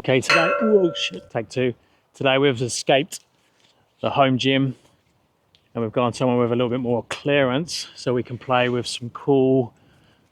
Okay, today, oh shit, take two. Today we've escaped the home gym and we've gone somewhere with a little bit more clearance so we can play with some cool,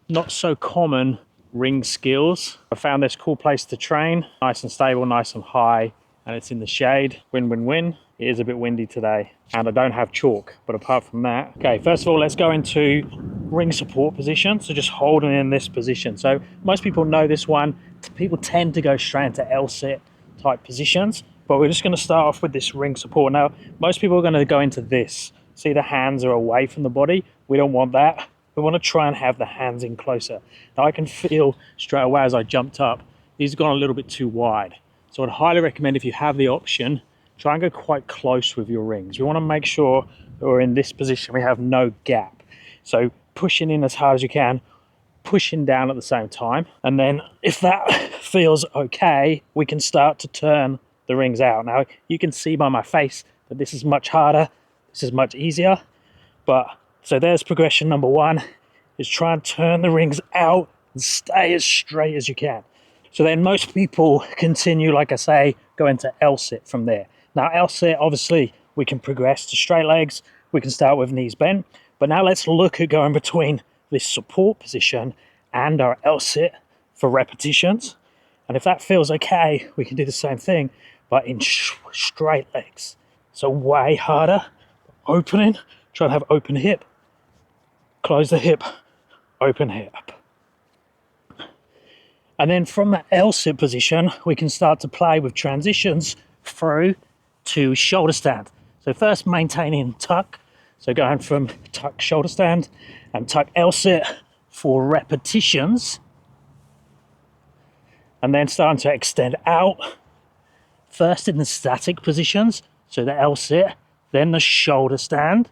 not so common ring skills. I found this cool place to train, nice and stable, nice and high, and it's in the shade. Win, win, win. It is a bit windy today and I don't have chalk, but apart from that, okay, first of all, let's go into ring support position. So just holding in this position. So most people know this one. People tend to go straight into L-sit type positions, but we're just going to start off with this ring support. Now, most people are going to go into this. See, the hands are away from the body. We don't want that. We want to try and have the hands in closer. Now I can feel straight away as I jumped up, these have gone a little bit too wide. So I'd highly recommend, if you have the option, try and go quite close with your rings. We want to make sure that we're in this position, we have no gap. So pushing in as hard as you can, pushing down at the same time. And then if that feels okay, we can start to turn the rings out. Now you can see by my face that this is much harder, this is much easier, but so there's progression number one, is try and turn the rings out and stay as straight as you can. So then most people continue, like I say, go into L-sit from there. Now L-sit, obviously, we can progress to straight legs, we can start with knees bent, but now let's look at going between this support position and our L-sit for repetitions. And if that feels okay, we can do the same thing, but in straight legs. So way harder, opening, try and have open hip, close the hip, open hip. And then from that L-sit position, we can start to play with transitions through to shoulder stand. So first maintaining tuck, so going from tuck shoulder stand and tuck L-sit for repetitions, and then starting to extend out, first in the static positions, so the L-sit, then the shoulder stand.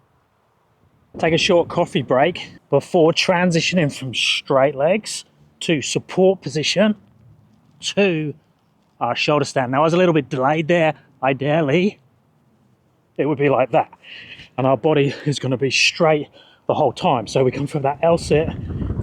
Take a short coffee break before transitioning from straight legs to support position to our shoulder stand. Now I was a little bit delayed there. Ideally, it would be like that. And our body is going to be straight the whole time. So we come from that L-sit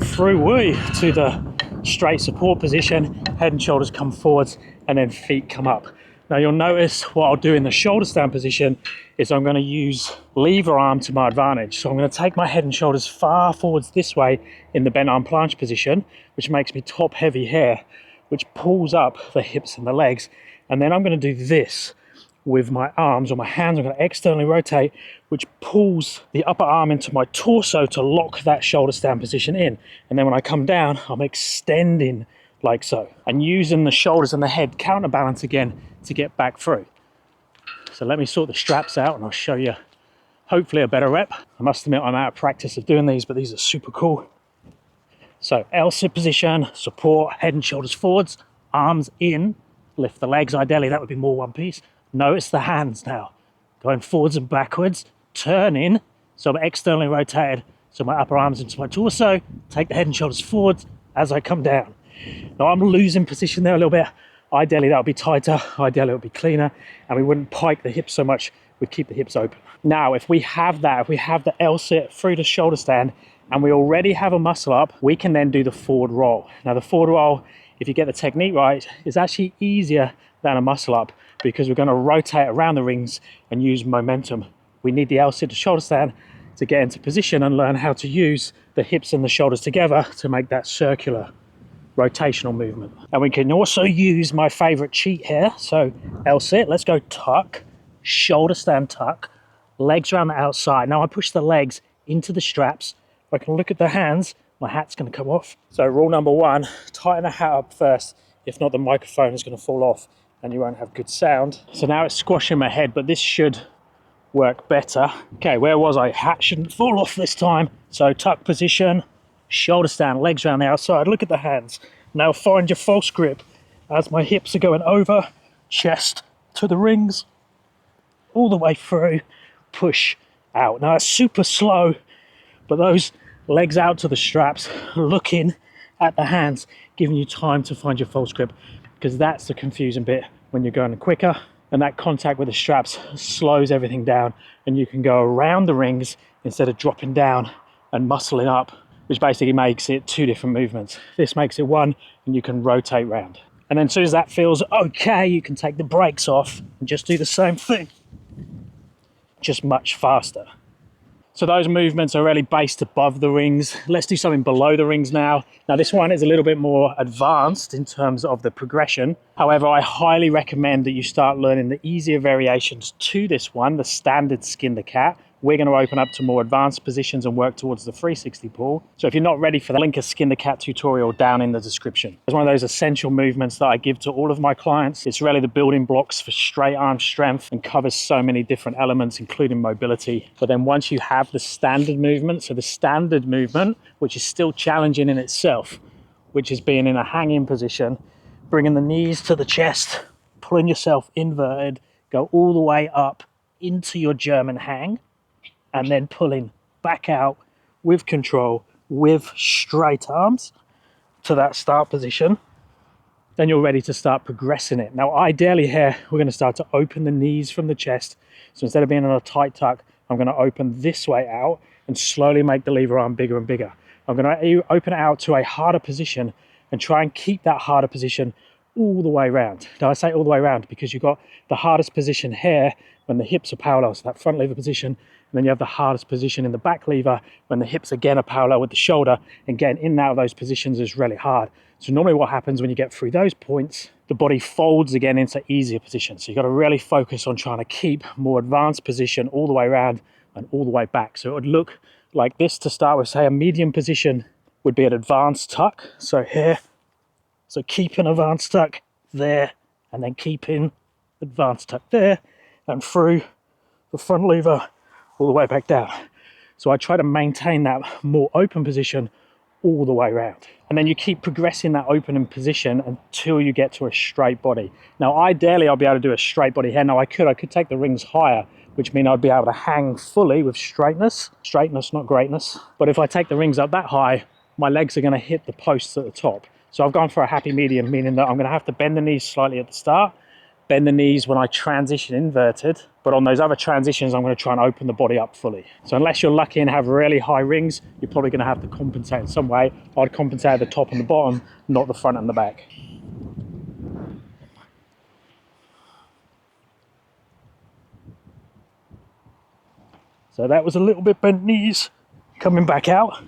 through to the straight support position, head and shoulders come forwards, and then feet come up. Now you'll notice what I'll do in the shoulder stand position is I'm going to use lever arm to my advantage. So I'm going to take my head and shoulders far forwards this way in the bent arm planche position, which makes me top heavy here, which pulls up the hips and the legs. And then I'm going to do this with my arms or my hands. I'm going to externally rotate, which pulls the upper arm into my torso to lock that shoulder stand position in. And then when I come down, I'm extending like so, and using the shoulders and the head counterbalance again to get back through. So let me sort the straps out and I'll show you hopefully a better rep. I must admit I'm out of practice of doing these, but these are super cool. So L-sit position, support, head and shoulders forwards, arms in, lift the legs, ideally that would be more one piece. Notice the hands now, going forwards and backwards, turning, so I'm externally rotated, so my upper arms into my torso, take the head and shoulders forwards as I come down. Now I'm losing position there a little bit. Ideally that would be tighter, ideally it would be cleaner, and we wouldn't pike the hips so much, we'd keep the hips open. Now if we have that, if we have the L-sit through the shoulder stand, and we already have a muscle up, we can then do the forward roll. Now the forward roll, if you get the technique right, is actually easier than a muscle up because we're going to rotate around the rings and use momentum. We need the L-sit to shoulder stand to get into position and learn how to use the hips and the shoulders together to make that circular rotational movement. And we can also use my favorite cheat here. So L-sit, let's go tuck, shoulder stand tuck, legs around the outside. Now I push the legs into the straps. If I can look at the hands, my hat's going to come off. So rule number one, tighten the hat up first. If not, the microphone is going to fall off and you won't have good sound. So now it's squashing my head, but this should work better. Okay, where was I? Hat shouldn't fall off this time. So tuck position, shoulder stand, legs around the outside. Look at the hands. Now find your false grip as my hips are going over, chest to the rings, all the way through, push out. Now it's super slow, but those legs out to the straps, looking at the hands, giving you time to find your false grip, because that's the confusing bit when you're going quicker, and that contact with the straps slows everything down, and you can go around the rings instead of dropping down and muscling up, which basically makes it two different movements. This makes it one, and you can rotate round. And then as soon as that feels okay, you can take the brakes off and just do the same thing, just much faster. So those movements are really based above the rings. Let's do something below the rings now. Now this one is a little bit more advanced in terms of the progression. However, I highly recommend that you start learning the easier variations to this one, the standard skin the cat. We're going to open up to more advanced positions and work towards the 360 pull. So if you're not ready for that, link a skin the cat tutorial down in the description. It's one of those essential movements that I give to all of my clients. It's really the building blocks for straight arm strength and covers so many different elements, including mobility. But then once you have the standard movement, so the standard movement, which is still challenging in itself, which is being in a hanging position, bringing the knees to the chest, pulling yourself inverted, go all the way up into your German hang, and then pulling back out with control, with straight arms to that start position. Then you're ready to start progressing it. Now, ideally here, we're going to start to open the knees from the chest. So instead of being in a tight tuck, I'm going to open this way out and slowly make the lever arm bigger and bigger. I'm going to open it out to a harder position and try and keep that harder position all the way around. Now I say all the way around because you've got the hardest position here when the hips are parallel, so that front lever position, and then you have the hardest position in the back lever when the hips again are parallel with the shoulder, and getting in and out of those positions is really hard. So normally what happens when you get through those points, the body folds again into easier positions. So you've got to really focus on trying to keep more advanced position all the way around and all the way back. So it would look like this to start with. Say a medium position would be an advanced tuck, so here. So keep an advanced tuck there, and then keep in advanced tuck there, and through the front lever all the way back down. So I try to maintain that more open position all the way around. And then you keep progressing that opening position until you get to a straight body. Now, ideally, I'll be able to do a straight body here. Now, I could take the rings higher, which means I'd be able to hang fully with straightness. Straightness, not greatness. But if I take the rings up that high, my legs are going to hit the posts at the top. So I've gone for a happy medium, meaning that I'm going to have to bend the knees slightly at the start, bend the knees when I transition inverted, but on those other transitions, I'm going to try and open the body up fully. So unless you're lucky and have really high rings, you're probably going to have to compensate in some way. I'd compensate at the top and the bottom, not the front and the back. So that was a little bit bent knees coming back out.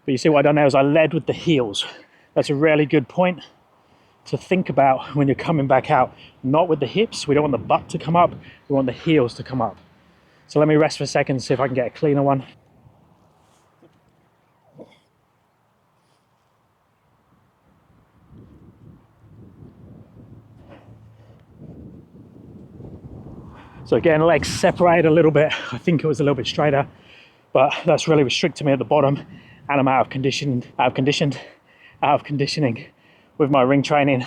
But you see what I've done there is I led with the heels. That's a really good point to think about when you're coming back out. Not with the hips, we don't want the butt to come up, we want the heels to come up. So let me rest for a second and see if I can get a cleaner one. So again, legs separate a little bit. I think it was a little bit straighter, but that's really restricted me at the bottom, and I'm out of conditioning with my ring training.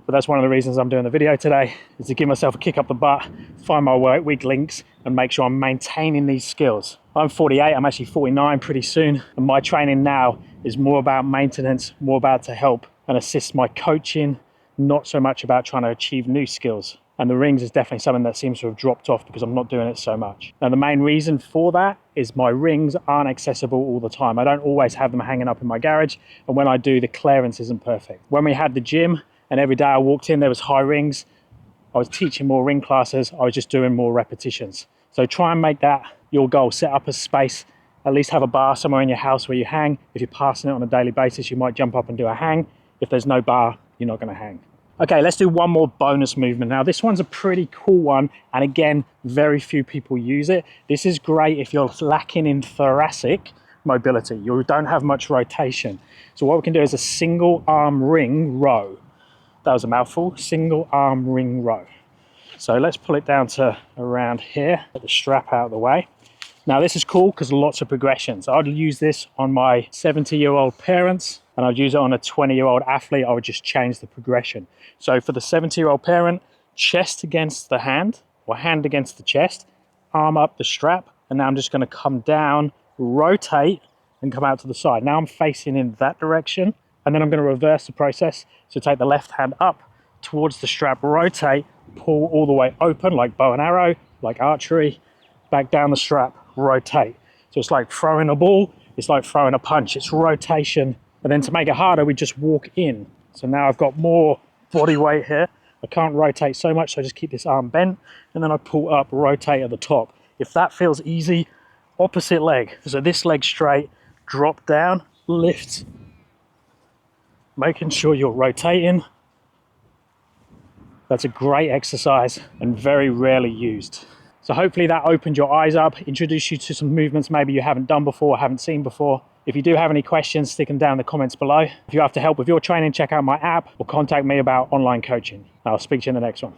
But that's one of the reasons I'm doing the video today, is to give myself a kick up the butt, find my weak links, and make sure I'm maintaining these skills. I'm 48, I'm actually 49 pretty soon, and my training now is more about maintenance, more about to help and assist my coaching, not so much about trying to achieve new skills. And the rings is definitely something that seems to have dropped off because I'm not doing it so much. Now, the main reason for that is my rings aren't accessible all the time. I don't always have them hanging up in my garage, and when I do, the clearance isn't perfect. When we had the gym, and every day I walked in, there was high rings, I was teaching more ring classes, I was just doing more repetitions. So try and make that your goal. Set up a space, at least have a bar somewhere in your house where you hang. If you're passing it on a daily basis, you might jump up and do a hang. If there's no bar, you're not going to hang. Okay, let's do one more bonus movement. Now, this one's a pretty cool one, and again, very few people use it. This is great if you're lacking in thoracic mobility. You don't have much rotation. So what we can do is a single arm ring row. That was a mouthful. Single arm ring row. So let's pull it down to around here, get the strap out of the way. Now this is cool because lots of progressions. I'd use this on my 70-year-old parents, and I'd use it on a 20-year-old athlete. I would just change the progression. So for the 70-year-old parent, chest against the hand, or hand against the chest, arm up the strap, and now I'm just going to come down, rotate, and come out to the side. Now I'm facing in that direction, and then I'm going to reverse the process. So take the left hand up towards the strap, rotate, pull all the way open like bow and arrow, like archery, back down the strap, rotate. So it's like throwing a ball, it's like throwing a punch, it's rotation. And then to make it harder, we just walk in. So now I've got more body weight here. I can't rotate so much, so I just keep this arm bent, and then I pull up, rotate at the top. If that feels easy, opposite leg. So this leg straight, drop down, lift, making sure you're rotating. That's a great exercise and very rarely used. So hopefully that opened your eyes up, introduced you to some movements maybe you haven't done before, haven't seen before. If you do have any questions, stick them down in the comments below. If you're after help with your training, check out my app or contact me about online coaching. I'll speak to you in the next one.